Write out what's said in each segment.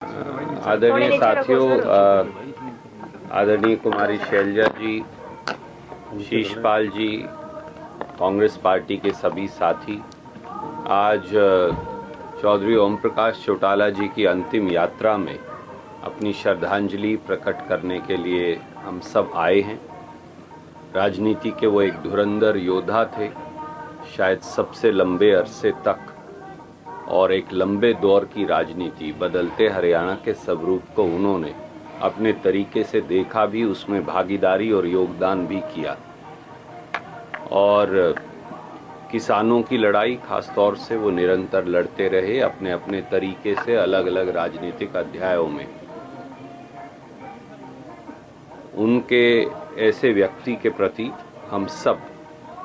आदरणीय साथियों, आदरणीय कुमारी शैलजा जी, शीशपाल जी, कांग्रेस पार्टी के सभी साथी, आज चौधरी ओम प्रकाश चौटाला जी की अंतिम यात्रा में अपनी श्रद्धांजलि प्रकट करने के लिए हम सब आए हैं। राजनीति के वो एक धुरंधर योद्धा थे, शायद सबसे लंबे अरसे तक, और एक लंबे दौर की राजनीति, बदलते हरियाणा के स्वरूप को उन्होंने अपने तरीके से देखा भी, उसमें भागीदारी और योगदान भी किया। और किसानों की लड़ाई खास तौर से वो निरंतर लड़ते रहे अपने अपने तरीके से, अलग अलग राजनीतिक अध्यायों में। उनके ऐसे व्यक्ति के प्रति हम सब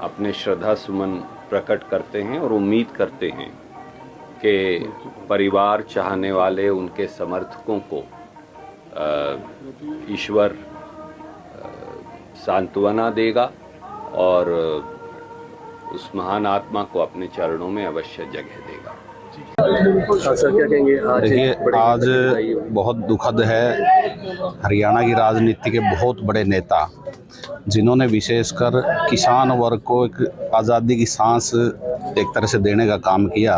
अपने श्रद्धा सुमन प्रकट करते हैं और उम्मीद करते हैं कि परिवार चाहने वाले उनके समर्थकों को ईश्वर सांत्वना देगा और उस महान आत्मा को अपने चरणों में अवश्य जगह देगा। सर क्या कहेंगे? देखिए, आज बहुत दुखद है। हरियाणा की राजनीति के बहुत बड़े नेता जिन्होंने विशेषकर किसान वर्ग को एक आज़ादी की सांस एक तरह से देने का काम किया,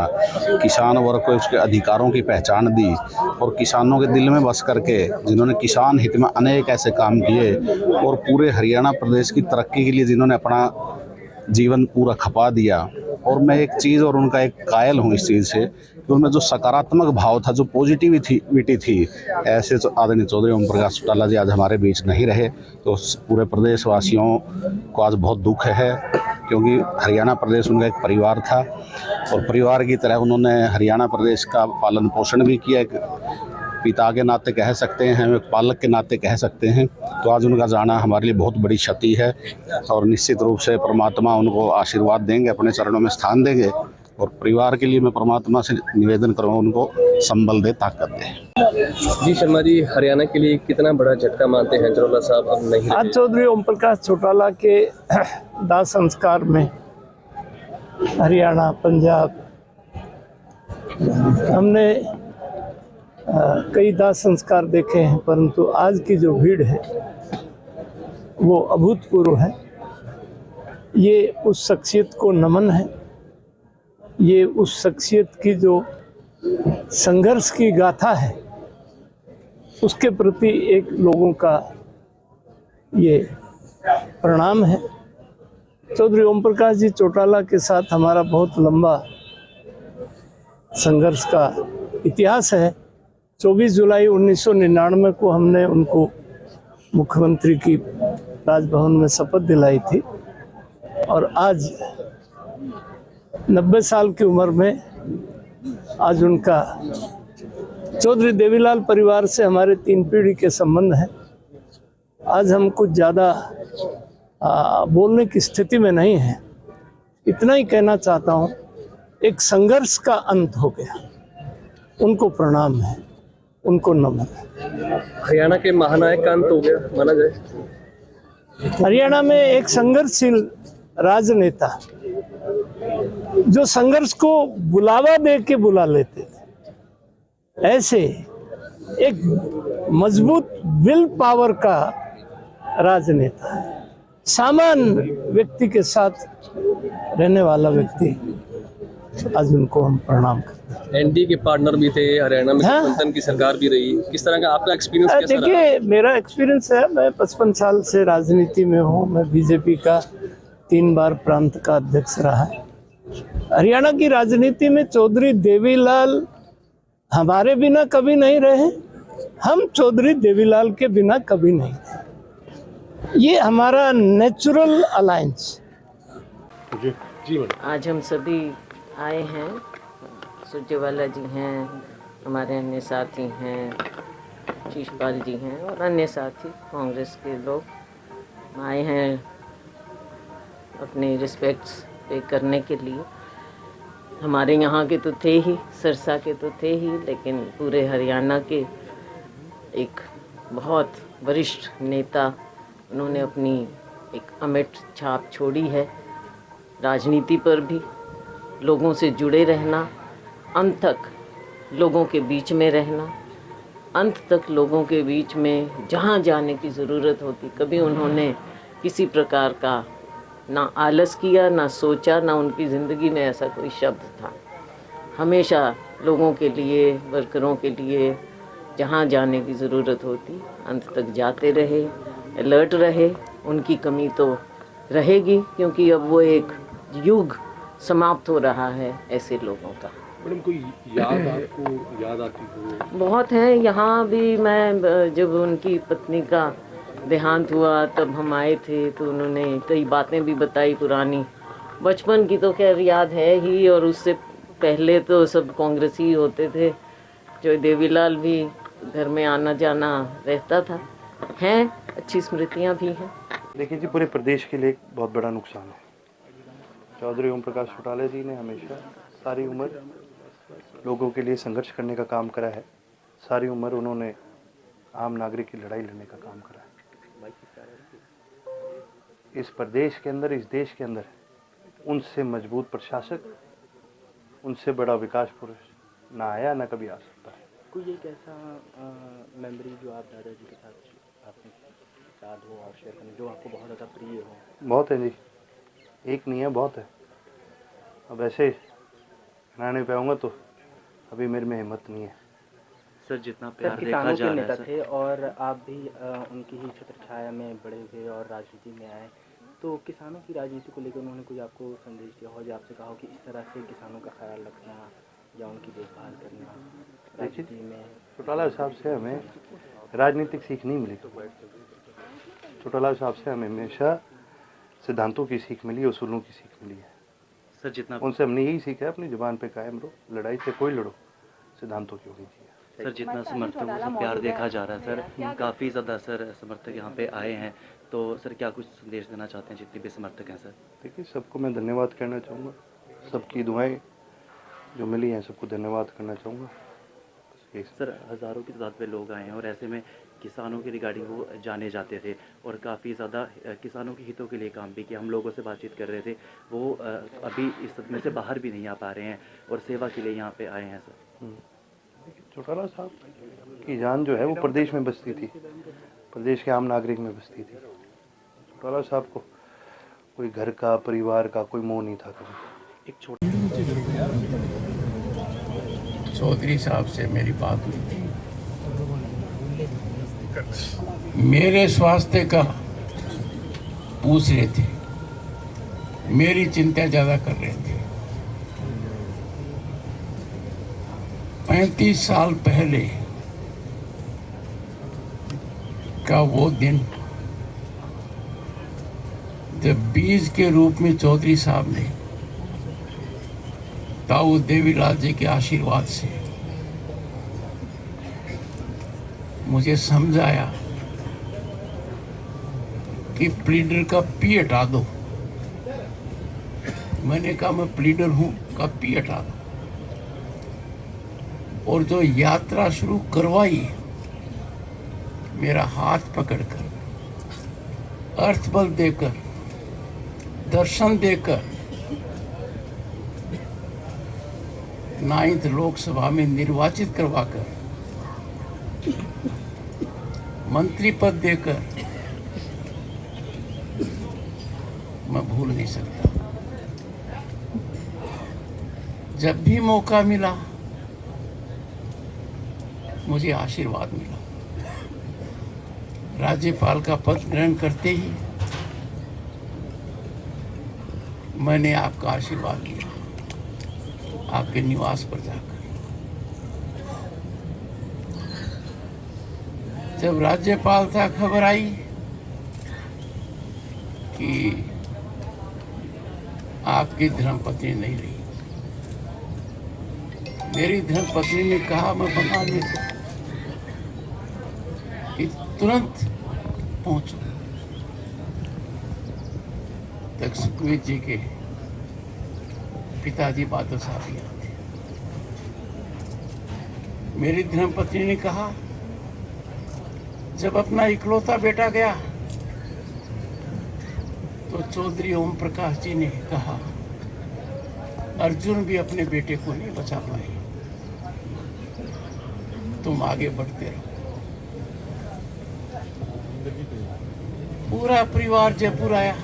किसान वर्ग को उसके अधिकारों की पहचान दी और किसानों के दिल में बस करके जिन्होंने किसान हित में अनेक ऐसे काम किए और पूरे हरियाणा प्रदेश की तरक्की के लिए जिन्होंने अपना जीवन पूरा खपा दिया। और मैं एक चीज़ और उनका एक कायल हूँ इस चीज़ से कि उनमें जो सकारात्मक भाव था, जो पॉजिटिविटी थी, ऐसे तो आदरणीय चौधरी ओम प्रकाश चौटाला जी आज हमारे बीच नहीं रहे। तो पूरे प्रदेशवासियों को आज बहुत दुख है, क्योंकि हरियाणा प्रदेश उनका एक परिवार था और परिवार की तरह उन्होंने हरियाणा प्रदेश का पालन पोषण भी किया। एक पिता के नाते कह सकते हैं, एक पालक के नाते कह सकते हैं। तो आज उनका जाना हमारे लिए बहुत बड़ी क्षति है और निश्चित रूप से परमात्मा उनको आशीर्वाद देंगे, अपने चरणों में स्थान देंगे। और परिवार के लिए मैं परमात्मा से निवेदन करूँगा उनको संबल दे, ताकत दे। जी शर्मा जी, हरियाणा के लिए कितना बड़ा झटका मानते हैं चौटाला साहब अब नहीं? आज चौधरी ओम प्रकाश चौटाला के दाह संस्कार में हरियाणा, पंजाब, हमने कई दाह संस्कार देखे हैं, परंतु आज की जो भीड़ है वो अभूतपूर्व है। ये उस शख्सियत को नमन है, ये उस शख्सियत की जो संघर्ष की गाथा है उसके प्रति एक लोगों का ये प्रणाम है। चौधरी ओम प्रकाश जी चौटाला के साथ हमारा बहुत लंबा संघर्ष का इतिहास है। 24 जुलाई 1999 को हमने उनको मुख्यमंत्री की राजभवन में शपथ दिलाई थी और आज 90 साल की उम्र में आज उनका चौधरी देवीलाल परिवार से हमारे 3 पीढ़ी के संबंध हैं। आज हम कुछ ज़्यादा बोलने की स्थिति में नहीं हैं। इतना ही कहना चाहता हूँ, एक संघर्ष का अंत हो गया। उनको प्रणाम है, उनको नमन है। हरियाणा के महानायक का अंत हो गया माना जाए? हरियाणा में एक संघर्षशील राजनेता जो संघर्ष को बुलावा दे के बुला लेते थे, ऐसे एक मजबूत विल पावर का राजनेता है। सामान्य व्यक्ति के साथ रहने वाला व्यक्ति, आज उनको हम प्रणाम करते हैं। एनडीए के पार्टनर भी थे, हरियाणा में गठबंधन की सरकार भी रही। किस तरह का आपका एक्सपीरियंस कैसा रहा? देखिए, मेरा एक्सपीरियंस है, मैं 55 साल से राजनीति में हूँ। मैं बीजेपी का 3 बार प्रांत का अध्यक्ष रहा है। हरियाणा की राजनीति में चौधरी देवीलाल हमारे बिना कभी नहीं रहे, हम चौधरी देवीलाल के बिना कभी नहीं रहे। ये हमारा नेचुरल अलायंस। आज हम सभी आए हैं, सुरजेवाला जी हैं, हमारे अन्य साथी हैं, शीशपाल जी हैं और अन्य साथी कांग्रेस के लोग आए हैं अपने रिस्पेक्ट्स पे करने के लिए। हमारे यहाँ के तो थे ही, सिरसा के तो थे ही, लेकिन पूरे हरियाणा के एक बहुत वरिष्ठ नेता, उन्होंने अपनी एक अमिट छाप छोड़ी है। राजनीति पर भी लोगों से जुड़े रहना, अंत तक लोगों के बीच में रहना, अंत तक लोगों के बीच में जहाँ जाने की ज़रूरत होती, कभी उन्होंने किसी प्रकार का ना आलस किया, ना सोचा, ना उनकी ज़िंदगी में ऐसा कोई शब्द था। हमेशा लोगों के लिए, वर्करों के लिए जहाँ जाने की ज़रूरत होती अंत तक जाते रहे, अलर्ट रहे। उनकी कमी तो रहेगी, क्योंकि अब वो एक युग समाप्त हो रहा है ऐसे लोगों का। मैडम कोई याद आपको याद आती हो? बहुत हैं। यहाँ भी मैं जब उनकी पत्नी का देहांत हुआ तब हम आए थे, तो उन्होंने कई बातें भी बताई पुरानी। बचपन की तो खैर याद है ही, और उससे पहले तो सब कांग्रेसी होते थे। जो देवीलाल भी घर में आना जाना रहता था। हैं, अच्छी स्मृतियाँ भी हैं। देखिए जी, पूरे प्रदेश के लिए एक बहुत बड़ा नुकसान है। चौधरी ओम प्रकाश चौटाला जी ने हमेशा सारी उम्र लोगों के लिए संघर्ष करने का काम करा है। सारी उम्र उन्होंने आम नागरिक की लड़ाई लड़ने का काम करा है। इस प्रदेश के अंदर, इस देश के अंदर उनसे मजबूत प्रशासक, उनसे बड़ा विकास पुरुष ना आया, ना कभी आ सकता है। कोई एक ऐसा मेमोरी जो आप दादाजी के साथ आपने याद हो और शेयर करना, जो आपको बहुत ज़्यादा प्रिय हो? बहुत है जी, एक नहीं है, बहुत है। अब ऐसे गिनाने पे आऊँगा तो अभी मेरे में हिम्मत नहीं है। सर, जितना प्यार देखा जा रहा है थे और आप भी उनकी ही छत्र छाया में बड़े हुए और राजनीति में आए, तो किसानों की राजनीति को लेकर उन्होंने कोई आपको संदेश दिया हो, जो आपसे कहा हो कि इस तरह से किसानों का ख्याल रखना या उनकी देखभाल करना राजनीति में? चौटाला साहब से हमें राजनीतिक सीख नहीं मिली। चौटाला साहब से हमें हमेशा सिद्धांतों की सीख मिली, उसूलों की सीख मिली है। सर, जितना उनसे हमने यही सीखा है, अपनी जुबान पे कायम रहो, लड़ाई से कोई लड़ो, सिद्धांतों की होनी चाहिए। सर, जितना समर्थकों का प्यार देखा जा रहा है सर, काफ़ी ज़्यादा सर समर्थक यहाँ पे आए हैं, तो सर क्या कुछ संदेश देना चाहते हैं जितने भी समर्थक हैं? सर देखिए, सबको मैं धन्यवाद कहना चाहूँगा। सबकी दुआएं जो मिली हैं, सबको धन्यवाद करना चाहूँगा। सर, हज़ारों की तादाद में लोग आए हैं और ऐसे में किसानों के रिगार्डिंग वो जाने जाते थे और काफ़ी ज़्यादा किसानों के हितों के लिए काम भी किया। हम लोगों से बातचीत कर रहे थे, वो अभी इस सदमे से बाहर भी नहीं आ पा रहे हैं और सेवा के लिए यहाँ पे आए हैं। सर, चौटाला साहब की जान जो है वो प्रदेश में बसती थी, प्रदेश के आम नागरिक में बसती थी। चौटाला साहब को कोई घर का, परिवार का कोई मोह नहीं था कभी। एक छोटा चौधरी साहब से मेरी बात हुई थी, मेरे स्वास्थ्य का पूछ रहे थे, मेरी चिंता ज़्यादा कर रहे थे। 35 साल पहले का वो दिन जब बीज के रूप में चौधरी साहब ने ताऊ देवीलाल जी के आशीर्वाद से मुझे समझाया कि प्लीडर का पी हटा दो। मैंने कहा मैं प्लीडर हूं, का पी हटा दो। और जो यात्रा शुरू करवाई, मेरा हाथ पकड़कर, अर्थबल देकर, दर्शन देकर 9th लोकसभा में निर्वाचित करवाकर, मंत्री पद देकर, मैं भूल नहीं सकता। जब भी मौका मिला मुझे आशीर्वाद मिला। राज्यपाल का पद ग्रहण करते ही मैंने आपका आशीर्वाद लिया, आपके निवास पर जाकर। जब राज्यपाल था, खबर आई कि आपकी धर्मपत्नी नहीं रही। मेरी धर्मपत्नी ने कहा, मैं बंगाल में था, कि तुरंत पहुंचो। तक सुखवीर जी के पिताजी बादल साहब यहाँ थे। मेरी धर्मपत्नी ने कहा, जब अपना इकलौता बेटा गया तो चौधरी ओम प्रकाश जी ने कहा, अर्जुन भी अपने बेटे को नहीं बचा पाए, तुम आगे बढ़ते रहो। पूरा परिवार जयपुर आया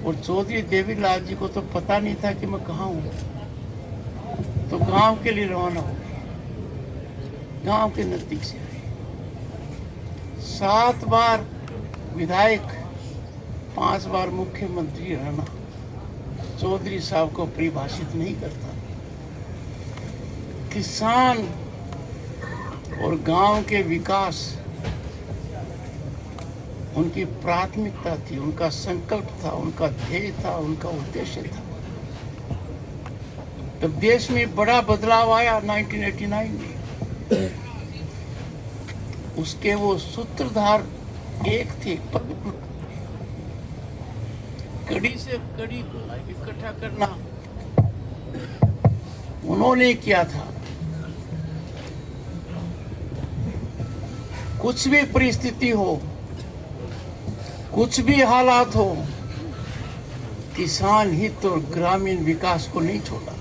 और चौधरी देवीलाल जी को तो पता नहीं था कि मैं कहाँ हूँ, तो गांव के लिए रवाना हो गए। गांव के नजदीक से आए, 7 बार विधायक, 5 बार मुख्यमंत्री रहना चौधरी साहब को परिभाषित नहीं करता। किसान और गांव के विकास उनकी प्राथमिकता थी, उनका संकल्प था, उनका ध्येय था, उनका उद्देश्य था। तब देश में बड़ा बदलाव आया 1989 में। उसके वो सूत्रधार एक थे, कड़ी से कड़ी को इकट्ठा करना उन्होंने किया था। कुछ भी परिस्थिति हो, कुछ भी हालात हो, किसान हित और ग्रामीण विकास को नहीं छोड़ा।